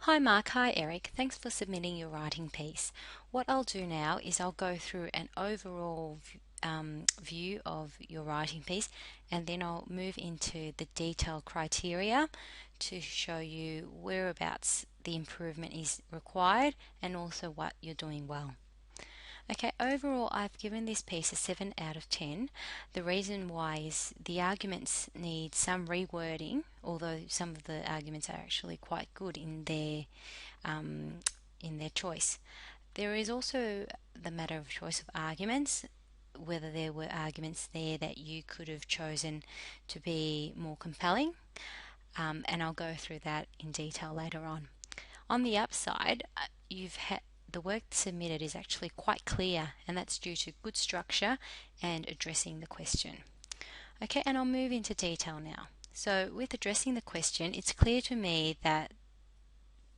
Hi Mark, hi Eric. Thanks for submitting your writing piece. What I'll do now is I'll go through an overall view of your writing piece, and then I'll move into the detailed criteria to show you whereabouts the improvement is required and also what you're doing well. Okay, overall, I've given this piece a 7 out of 10. The reason why is the arguments need some rewording, although some of the arguments are actually quite good in their choice. There is also the matter of choice of arguments, whether there were arguments there that you could have chosen to be more compelling, and I'll go through that in detail later on. On the upside, you've had the work submitted is actually quite clear, and that's due to good structure and addressing the question. Okay, and I'll move into detail now. So with addressing the question, it's clear to me that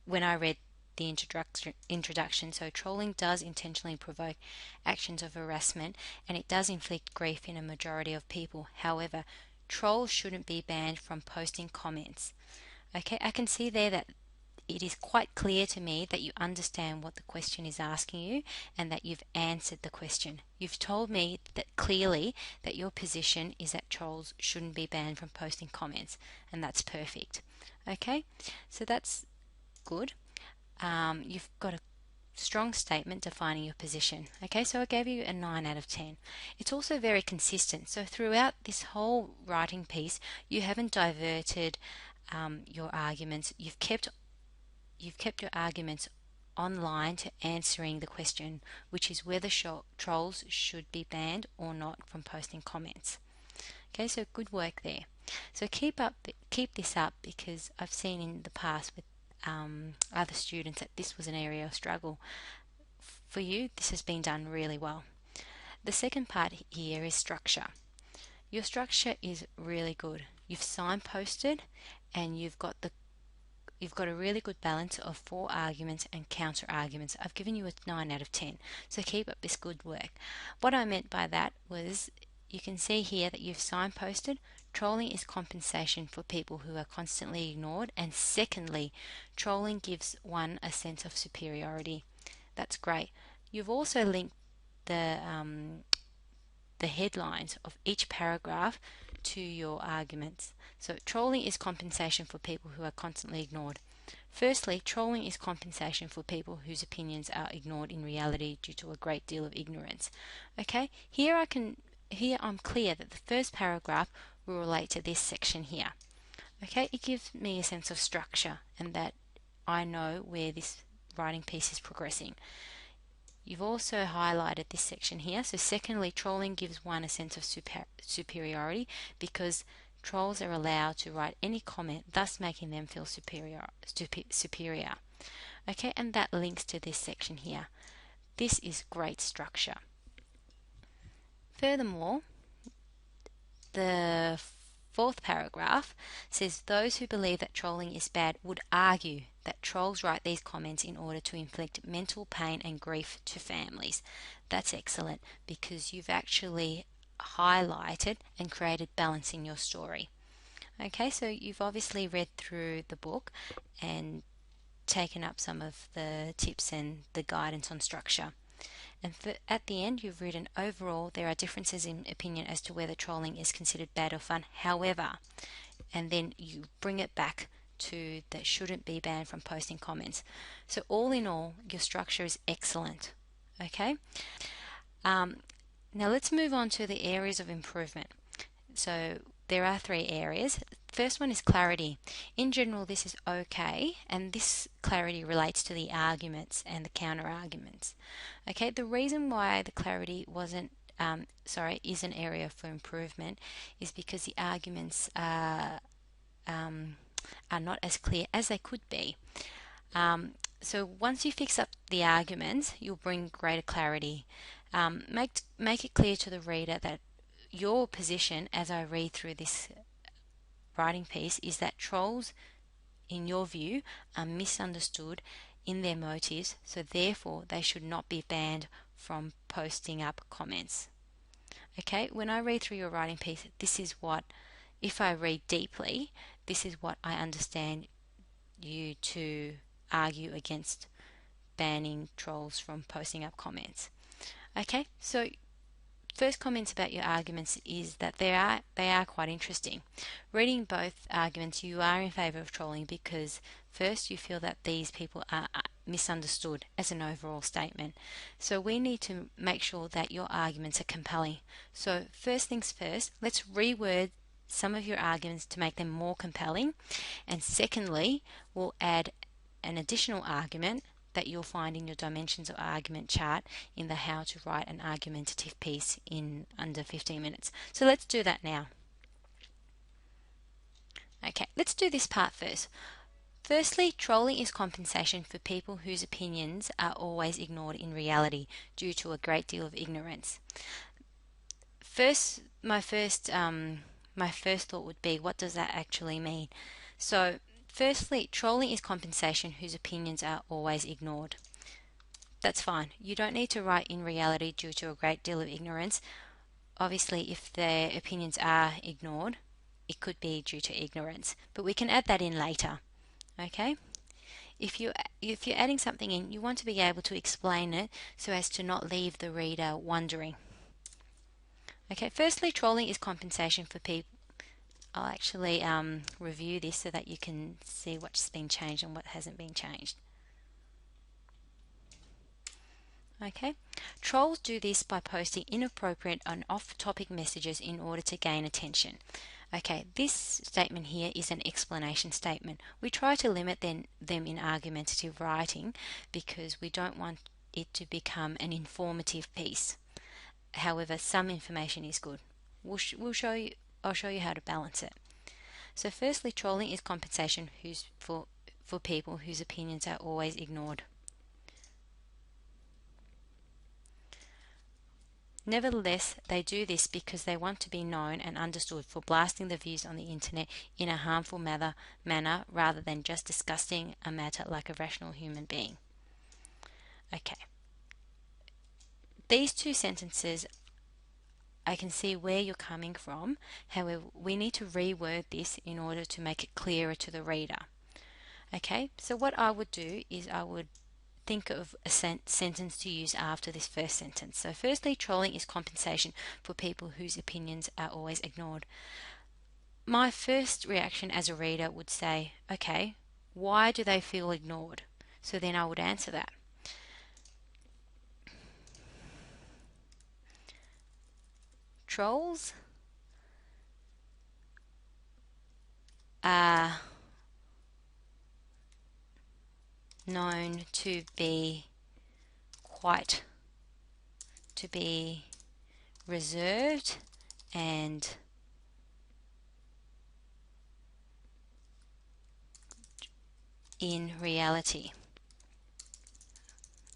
when I read the introduction, so trolling does intentionally provoke actions of harassment and it does inflict grief in a majority of people. However, trolls shouldn't be banned from posting comments. Okay, I can see there that it is quite clear to me that you understand what the question is asking you and that you've answered the question. You've told me that clearly that your position is that trolls shouldn't be banned from posting comments, and that's perfect. Okay, so that's good. You've got a strong statement defining your position. Okay, so I gave you a 9 out of 10. It's also very consistent. So throughout this whole writing piece, you haven't diverted your arguments. You've kept your arguments online to answering the question, which is whether trolls should be banned or not from posting comments. Okay, so good work there. So keep this up, because I've seen in the past with other students that this was an area of struggle. For you, this has been done really well. The second part here is structure. Your structure is really good. You've signposted and you've got a really good balance of 4 arguments and counter arguments. I've given you a 9 out of 10, so keep up this good work. What I meant by that was, you can see here that you've signposted trolling is compensation for people who are constantly ignored, and secondly, trolling gives one a sense of superiority. That's great. You've also linked the headlines of each paragraph to your arguments. So trolling is compensation for people who are constantly ignored. Firstly, trolling is compensation for people whose opinions are ignored in reality due to a great deal of ignorance. Okay, here I'm clear that the first paragraph will relate to this section here. Okay, it gives me a sense of structure and that I know where this writing piece is progressing. You've also highlighted this section here. So secondly, trolling gives one a sense of superiority because trolls are allowed to write any comment, thus making them feel superior. Okay, and that links to this section here. This is great structure. Furthermore, the fourth paragraph says those who believe that trolling is bad would argue that trolls write these comments in order to inflict mental pain and grief to families. That's excellent, because you've actually highlighted and created balance in your story. Okay, so you've obviously read through the book and taken up some of the tips and the guidance on structure. And at the end, you've written, overall, there are differences in opinion as to whether trolling is considered bad or fun. However, and then you bring it back to that shouldn't be banned from posting comments. So all in all, your structure is excellent. Okay. Now let's move on to the areas of improvement. So there are 3 areas. First one is clarity. In general, this is okay, and this clarity relates to the arguments and the counter arguments. Okay, the reason why the clarity is an area for improvement is because the arguments are not as clear as they could be. So once you fix up the arguments, you'll bring greater clarity. Make it clear to the reader that your position, as I read through this writing piece, is that trolls, in your view, are misunderstood in their motives, so therefore they should not be banned from posting up comments. Okay, when I read through your writing piece, this is what, if I read deeply, this is what I understand you to argue against banning trolls from posting up comments. Okay, so first comments about your arguments is that they are quite interesting. Reading both arguments, you are in favour of trolling because first you feel that these people are misunderstood as an overall statement. So we need to make sure that your arguments are compelling. So first things first, let's reword some of your arguments to make them more compelling. And secondly, we'll add an additional argument that you'll find in your dimensions of argument chart in the how to write an argumentative piece in under 15 minutes. So let's do that now. Okay, let's do this part first. Firstly, trolling is compensation for people whose opinions are always ignored in reality due to a great deal of ignorance. My first thought would be, what does that actually mean? So, firstly, trolling is compensation whose opinions are always ignored. That's fine. You don't need to write in reality due to a great deal of ignorance. Obviously, if their opinions are ignored, it could be due to ignorance, but we can add that in later. Okay? If you're adding something in, you want to be able to explain it so as to not leave the reader wondering. Okay, firstly, trolling is compensation for people. I'll actually review this so that you can see what's been changed and what hasn't been changed. Okay, trolls do this by posting inappropriate and off-topic messages in order to gain attention. Okay, this statement here is an explanation statement. We try to limit them in argumentative writing because we don't want it to become an informative piece. However, some information is good. I'll show you how to balance it. So firstly, trolling is compensation for people whose opinions are always ignored. Nevertheless, they do this because they want to be known and understood for blasting the views on the internet in a harmful manner rather than just discussing a matter like a rational human being. Okay. These two sentences, I can see where you're coming from. However, we need to reword this in order to make it clearer to the reader. Okay, so what I would do is I would think of a sentence to use after this first sentence. So firstly, trolling is compensation for people whose opinions are always ignored. My first reaction as a reader would say, okay, why do they feel ignored? So then I would answer that. Trolls are known to be reserved and in reality,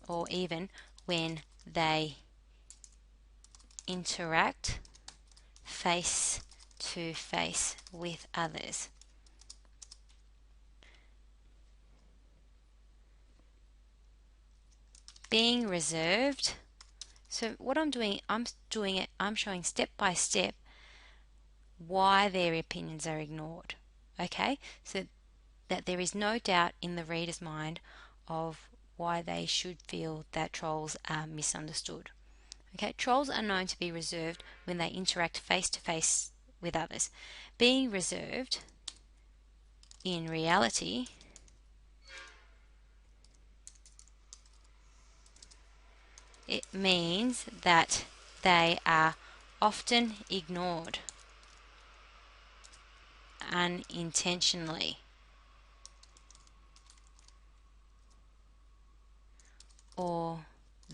or even when they interact face to face with others. Being reserved. So what I'm showing step by step why their opinions are ignored. Okay, so that there is no doubt in the reader's mind of why they should feel that trolls are misunderstood. Okay, trolls are known to be reserved when they interact face to face with others. Being reserved in reality it means that they are often ignored unintentionally or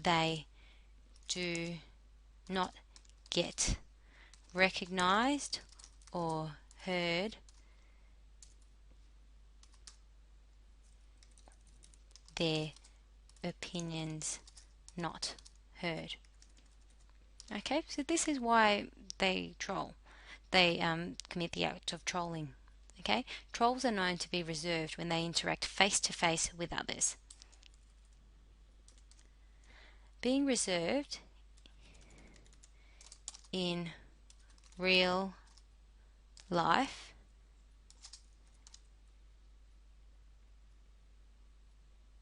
they do not get recognized or heard. Their opinions not heard. Okay, so this is why they troll. They commit the act of trolling. Okay, trolls are known to be reserved when they interact face to face with others. Being reserved in real life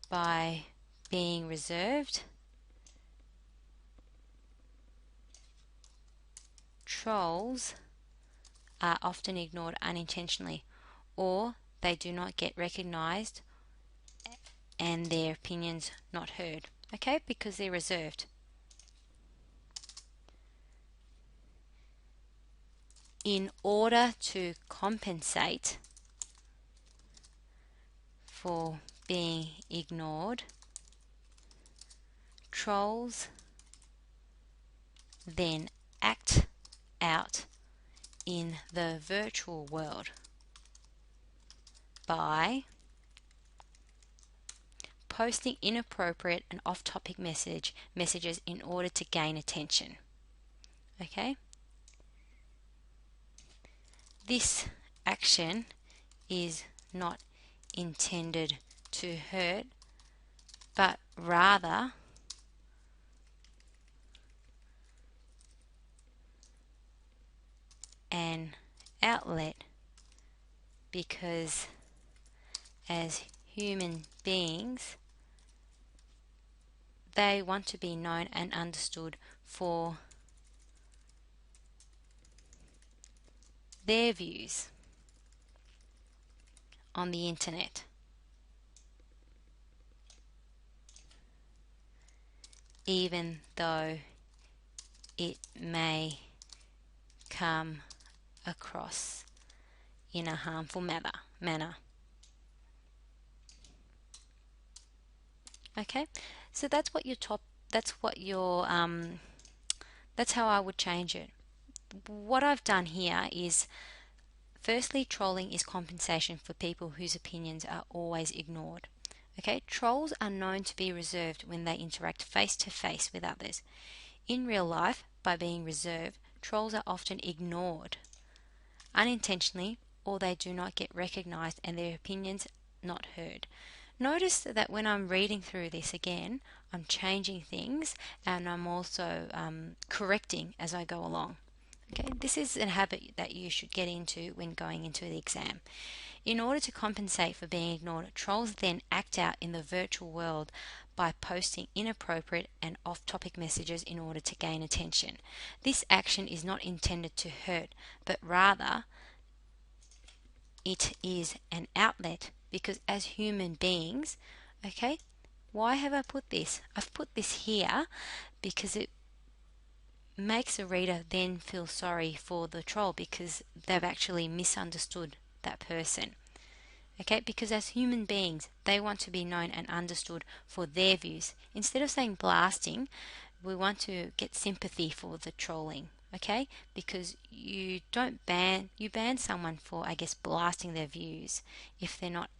by being reserved, trolls are often ignored unintentionally, or they do not get recognized and their opinions not heard. Okay, because they're reserved. In order to compensate for being ignored, trolls then act out in the virtual world by posting inappropriate and off-topic messages in order to gain attention. Okay? This action is not intended to hurt, but rather an outlet, because as human beings, they want to be known and understood for their views on the internet. Even though it may come across in a harmful manner. Okay, so that's how I would change it. What I've done here is, firstly, trolling is compensation for people whose opinions are always ignored. Okay, trolls are known to be reserved when they interact face to face with others. In real life, by being reserved, trolls are often ignored unintentionally, or they do not get recognized and their opinions not heard. Notice that when I'm reading through this again, I'm changing things and I'm also correcting as I go along. Okay, this is a habit that you should get into when going into the exam. In order to compensate for being ignored, trolls then act out in the virtual world by posting inappropriate and off-topic messages in order to gain attention. This action is not intended to hurt, but rather it is an outlet, because as human beings, okay, why have I put this? I've put this here because it makes a reader then feel sorry for the troll because they've actually misunderstood that person. Okay, because as human beings, they want to be known and understood for their views. Instead of saying blasting, we want to get sympathy for the trolling. Okay, because you ban someone for, I guess, blasting their views if they're not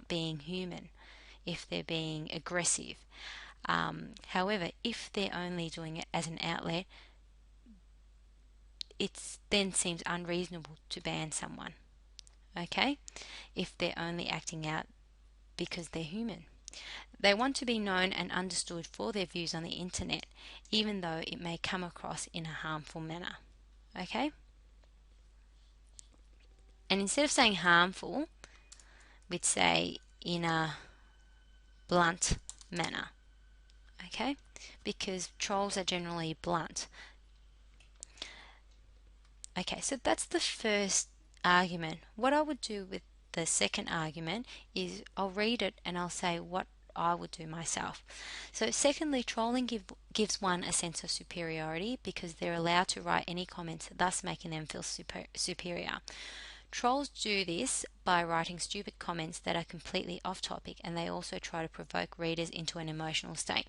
being human, if they're being aggressive. However, if they're only doing it as an outlet, it then seems unreasonable to ban someone. Okay, if they're only acting out because they're human. They want to be known and understood for their views on the internet, even though it may come across in a harmful manner. Okay? And instead of saying harmful, we'd say in a blunt manner. Okay? Because trolls are generally blunt. Okay, so that's the first argument. What I would do with the second argument is I'll read it and I'll say what I would do myself. So secondly, trolling gives one a sense of superiority because they're allowed to write any comments, thus making them feel superior. Trolls do this by writing stupid comments that are completely off topic, and they also try to provoke readers into an emotional state.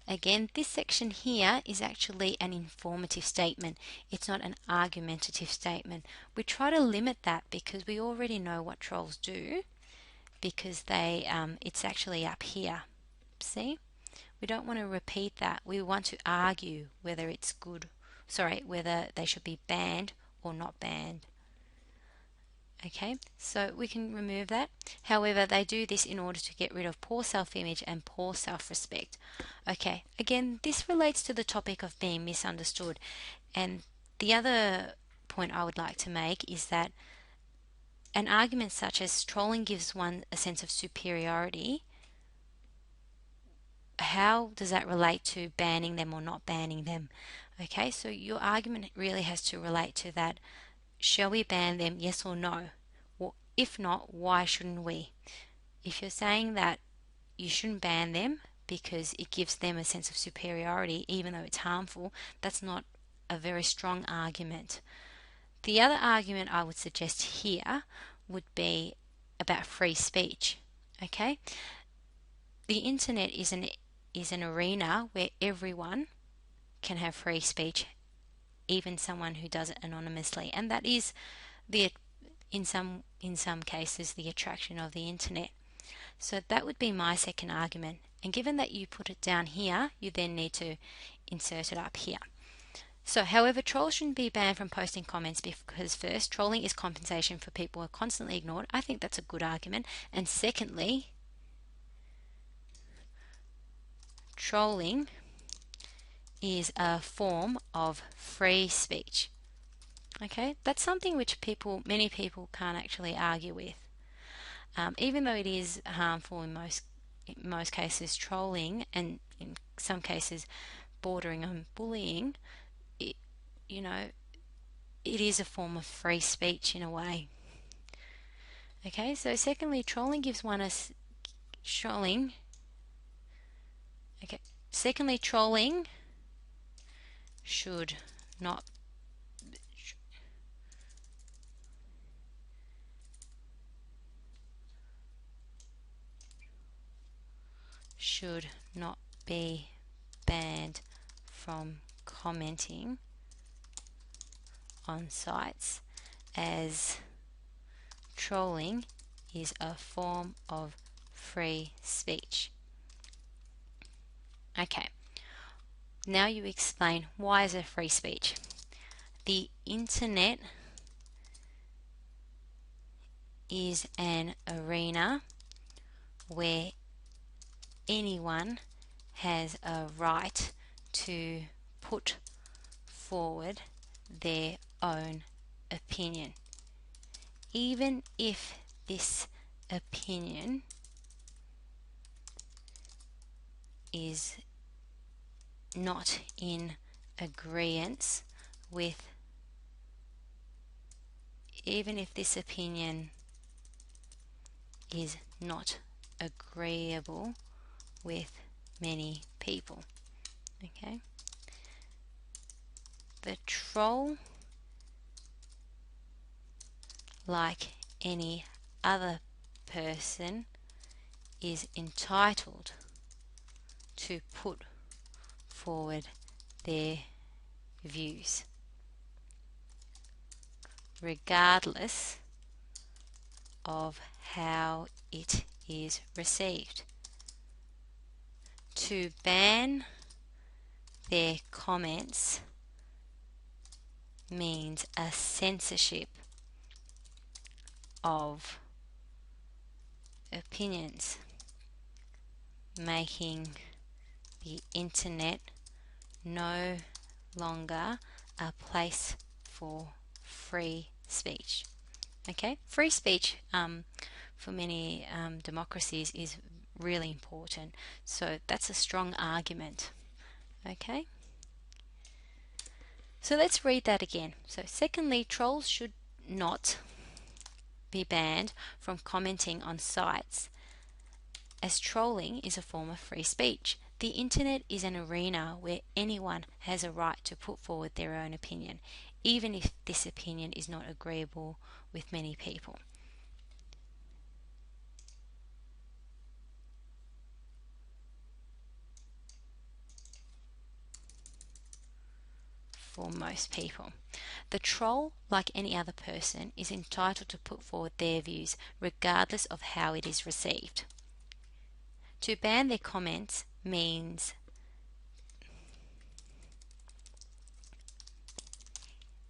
Again, this section here is actually an informative statement. It's not an argumentative statement. We try to limit that because we already know what trolls do, because it's actually up here. See? We don't want to repeat that. We want to argue whether it's whether they should be banned or not banned. Okay, so we can remove that. However, they do this in order to get rid of poor self-image and poor self-respect. Okay, again, this relates to the topic of being misunderstood. And the other point I would like to make is that an argument such as trolling gives one a sense of superiority how does that relate to banning them or not banning them? Okay, so your argument really has to relate to that. Shall we ban them, yes or no? Well, if not, why shouldn't we? If you're saying that you shouldn't ban them because it gives them a sense of superiority, even though it's harmful, that's not a very strong argument. The other argument I would suggest here would be about free speech. Okay? The internet is an arena where everyone can have free speech, even someone who does it anonymously, and that is the in some cases the attraction of the internet. So that would be my second argument. And given that you put it down here, you then need to insert it up here. So, however, trolls shouldn't be banned from posting comments because first, trolling is compensation for people who are constantly ignored. I think that's a good argument. And secondly, trolling is a form of free speech. Okay, that's something which many people can't actually argue with. Even though it is harmful in most cases, trolling, and in some cases bordering on bullying, it, you know, it is a form of free speech in a way. Okay, so secondly, trolling gives one a trolling. Okay, secondly, trolling should not should not be banned from commenting on sites, as trolling is a form of free speech. Okay, now you explain why is it free speech. The internet is an arena where anyone has a right to put forward their own opinion, even if this opinion is not in agreement with, even if this opinion is not agreeable with many people. Okay, the troll, like any other person, is entitled to put forward their views, regardless of how it is received. To ban their comments means a censorship of opinions, making the internet no longer a place for free speech. Okay, free speech for many democracies is really important. So that's a strong argument. Okay, so let's read that again. So secondly, trolls should not be banned from commenting on sites, as trolling is a form of free speech. The internet is an arena where anyone has a right to put forward their own opinion, even if this opinion is not agreeable with many people. For most people, the troll, like any other person, is entitled to put forward their views regardless of how it is received. To ban their comments means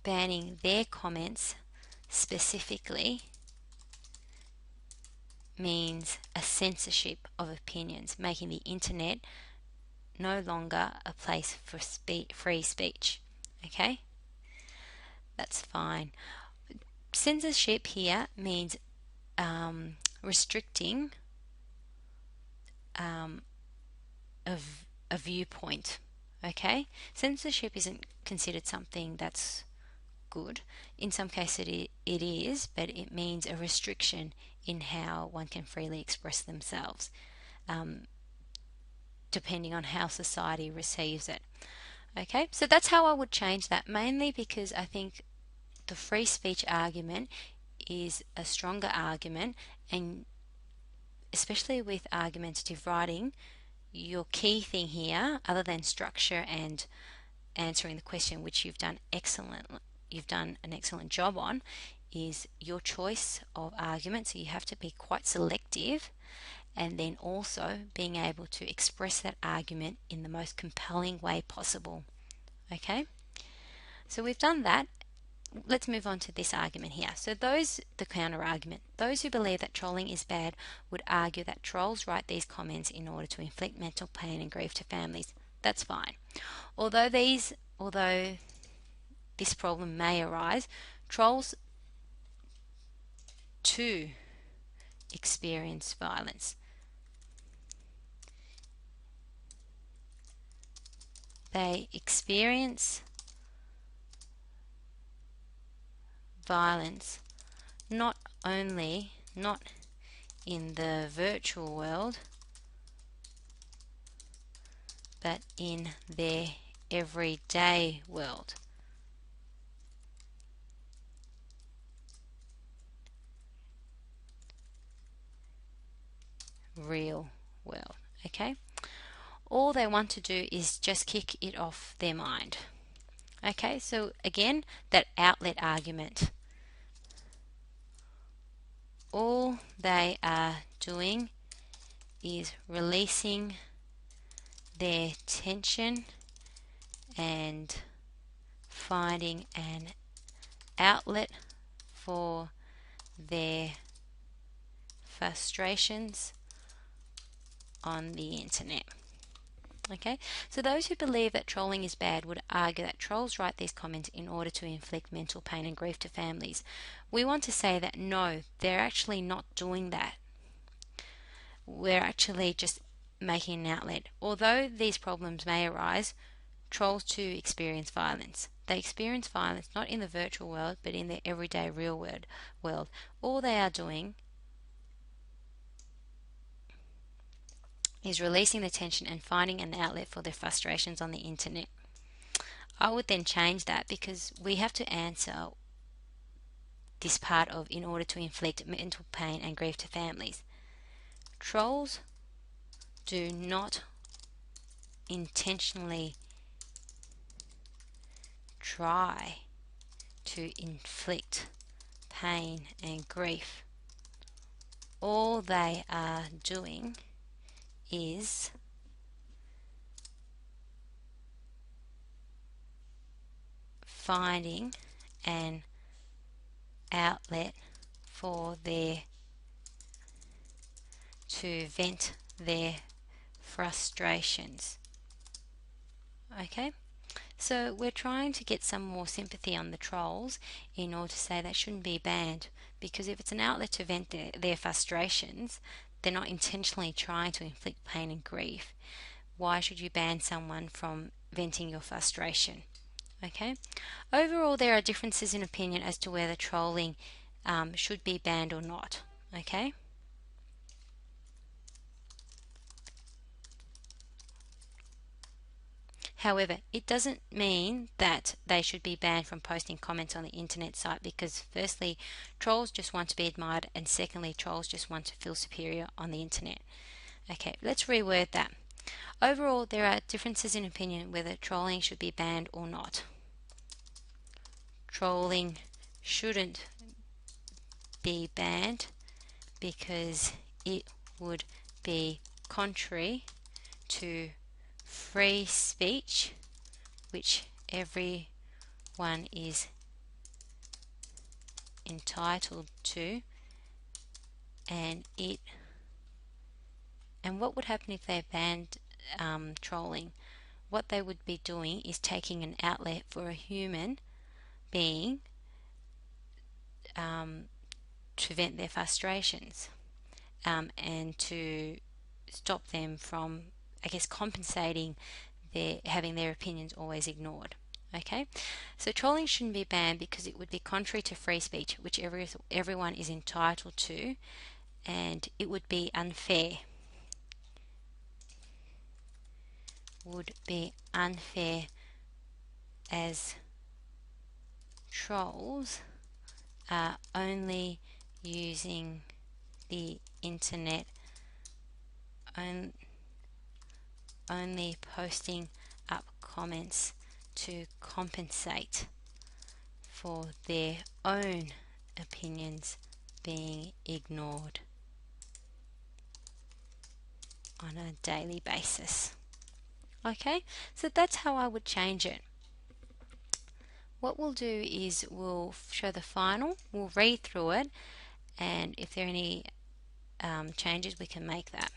banning their comments specifically means a censorship of opinions, making the internet no longer a place for free speech. Okay, that's fine. Censorship here means restricting a viewpoint. Okay, censorship isn't considered something that's good. In some cases it is, but it means a restriction in how one can freely express themselves, um, depending on how society receives it. Okay, so that's how I would change that, mainly because I think the free speech argument is a stronger argument, and especially with argumentative writing, your key thing here, other than structure and answering the question, which you've done an excellent job on, is your choice of argument. So you have to be quite selective, and then also being able to express that argument in the most compelling way possible. Okay, so we've done that. Let's move on to this argument here. So the counter argument. Those who believe that trolling is bad would argue that trolls write these comments in order to inflict mental pain and grief to families. That's fine. Although this problem may arise, trolls too experience violence. They experience violence not in the virtual world, but in their everyday world. Real world. Okay? All they want to do is just kick it off their mind. Okay, so again, that outlet argument. All they are doing is releasing their tension and finding an outlet for their frustrations on the internet. Okay, so those who believe that trolling is bad would argue that trolls write these comments in order to inflict mental pain and grief to families. We want to say that no, they're actually not doing that. We're actually just making an outlet. Although these problems may arise, trolls too experience violence. They experience violence not in the virtual world, but in their everyday real world. All they are doing is releasing the tension and finding an outlet for their frustrations on the internet. I would then change that, because we have to answer this part of in order to inflict mental pain and grief to families. Trolls do not intentionally try to inflict pain and grief. All they are doing is finding an outlet for to vent their frustrations. Okay, so we're trying to get some more sympathy on the trolls in order to say they shouldn't be banned, because if it's an outlet to vent their frustrations, they're not intentionally trying to inflict pain and grief. Why should you ban someone from venting your frustration? Okay. Overall, there are differences in opinion as to whether trolling should be banned or not. Okay. However, it doesn't mean that they should be banned from posting comments on the internet site, because firstly, trolls just want to be admired, and secondly, trolls just want to feel superior on the internet. Okay, let's reword that. Overall, there are differences in opinion whether trolling should be banned or not. Trolling shouldn't be banned because it would be contrary to free speech, which everyone is entitled to, and what would happen if they banned trolling? What they would be doing is taking an outlet for a human being to vent their frustrations, and to stop them from I guess, compensating their having their opinions always ignored. Okay, so trolling shouldn't be banned because it would be contrary to free speech, which everyone is entitled to, and it would be unfair. Would be unfair as trolls are only using the internet, only posting up comments to compensate for their own opinions being ignored on a daily basis. Okay, so that's how I would change it. What we'll do is we'll show the final, we'll read through it, and if there are any changes, we can make that.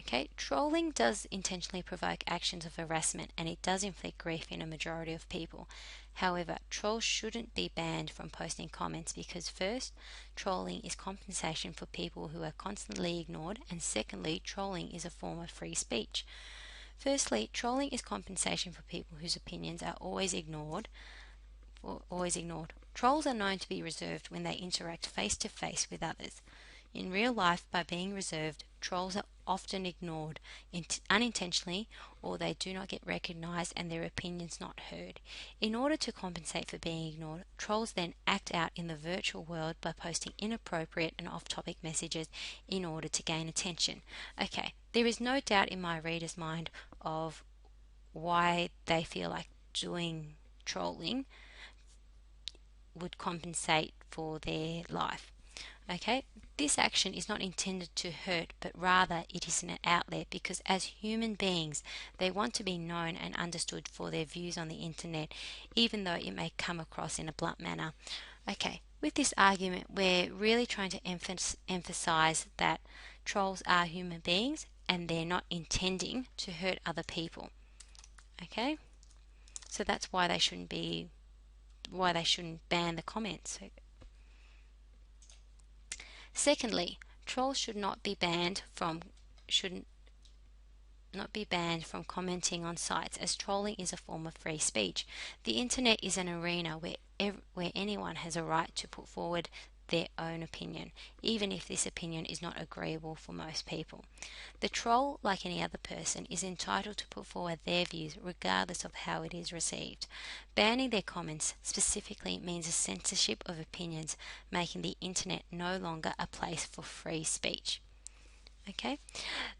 Okay, trolling does intentionally provoke actions of harassment and it does inflict grief in a majority of people. However, trolls shouldn't be banned from posting comments because first, trolling is compensation for people who are constantly ignored, and secondly, trolling is a form of free speech. Firstly, trolling is compensation for people whose opinions are always ignored. Trolls are known to be reserved when they interact face to face with others. In real life, by being reserved, trolls are often ignored unintentionally, or they do not get recognized and their opinions not heard. In order to compensate for being ignored, trolls then act out in the virtual world by posting inappropriate and off-topic messages in order to gain attention. Okay, there is no doubt in my reader's mind of why they feel like doing trolling would compensate for their life. Okay, this action is not intended to hurt, but rather it is an outlet because as human beings, they want to be known and understood for their views on the internet, even though it may come across in a blunt manner. Okay, with this argument, we're really trying to emphasize that trolls are human beings and they're not intending to hurt other people. Okay, so that's why they shouldn't ban the comments. Secondly, trolls should not be banned from commenting on sites, as trolling is a form of free speech. The internet is an arena where anyone has a right to put forward their own opinion, even if this opinion is not agreeable for most people. The troll, like any other person, is entitled to put forward their views regardless of how it is received. Banning their comments specifically means a censorship of opinions, making the internet no longer a place for free speech. Okay?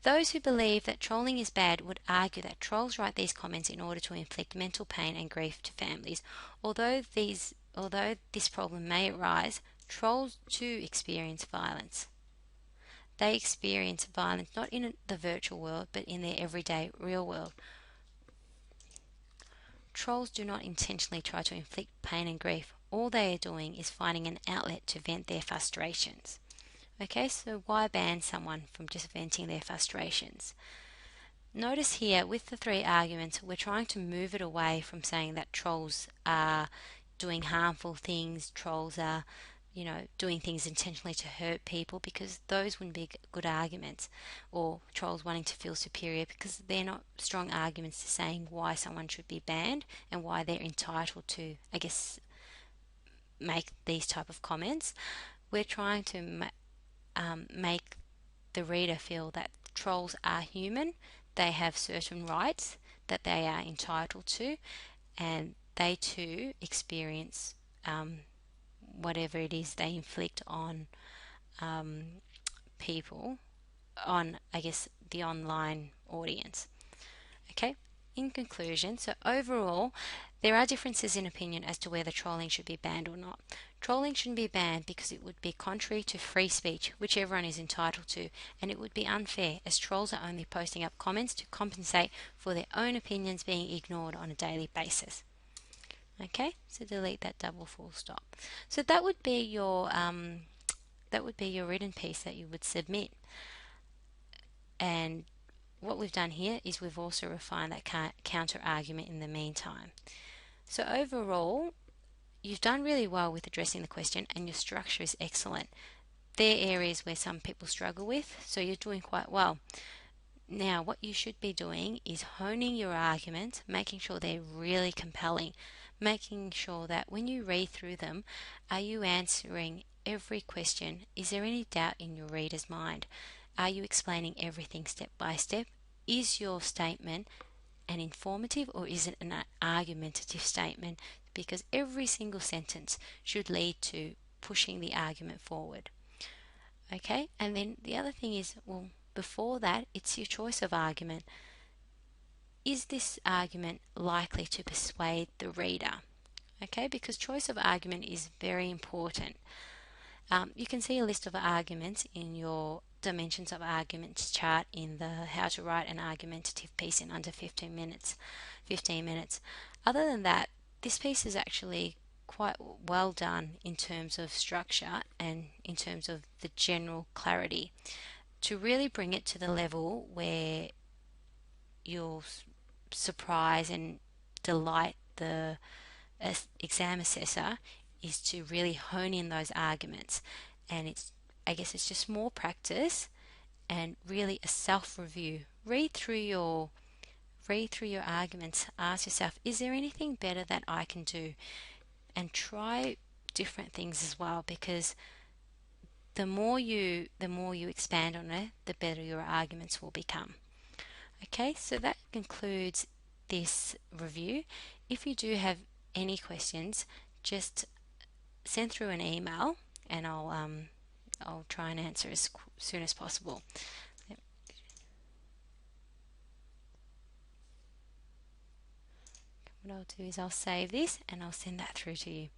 Those who believe that trolling is bad would argue that trolls write these comments in order to inflict mental pain and grief to families. Although this problem may arise, trolls too experience violence. They experience violence not in the virtual world, but in their everyday real world. Trolls do not intentionally try to inflict pain and grief. All they are doing is finding an outlet to vent their frustrations. Okay, so why ban someone from just venting their frustrations? Notice here with the three arguments, we're trying to move it away from saying that trolls are doing harmful things, trolls are, doing things intentionally to hurt people, because those wouldn't be good arguments, or trolls wanting to feel superior, because they're not strong arguments to saying why someone should be banned and why they're entitled to, I guess, make these type of comments. We're trying to make the reader feel that trolls are human, they have certain rights that they are entitled to, and they too experience whatever it is they inflict on people, on, I guess, the online audience. Okay, in conclusion, so overall, there are differences in opinion as to whether trolling should be banned or not. Trolling shouldn't be banned because it would be contrary to free speech, which everyone is entitled to, and it would be unfair as trolls are only posting up comments to compensate for their own opinions being ignored on a daily basis. Okay, so delete that double full stop. So that would be your written piece that you would submit. And what we've done here is we've also refined that counter argument in the meantime. So overall, you've done really well with addressing the question and your structure is excellent. There are areas where some people struggle with, so you're doing quite well. Now, what you should be doing is honing your arguments, making sure they're really compelling, making sure that when you read through them, are you answering every question? Is there any doubt in your reader's mind? Are you explaining everything step by step? Is your statement an informative or is it an argumentative statement? Because every single sentence should lead to pushing the argument forward. Okay, and then the other thing is, well, before that, it's your choice of argument. Is this argument likely to persuade the reader? Okay, because choice of argument is very important. You can see a list of arguments in your dimensions of arguments chart in the how to write an argumentative piece in under 15 minutes. 15 minutes. Other than that, this piece is actually quite well done in terms of structure and in terms of the general clarity to really bring it to the level where you'll surprise and delight the exam assessor is to really hone in those arguments. And I guess it's just more practice and really a self-review. Read through your arguments. Ask yourself, is there anything better that I can do? And try different things as well, because the more you expand on it, the better your arguments will become. Okay, so that concludes this review. If you do have any questions, just send through an email and I'll try and answer as soon as possible. What I'll do is I'll save this and I'll send that through to you.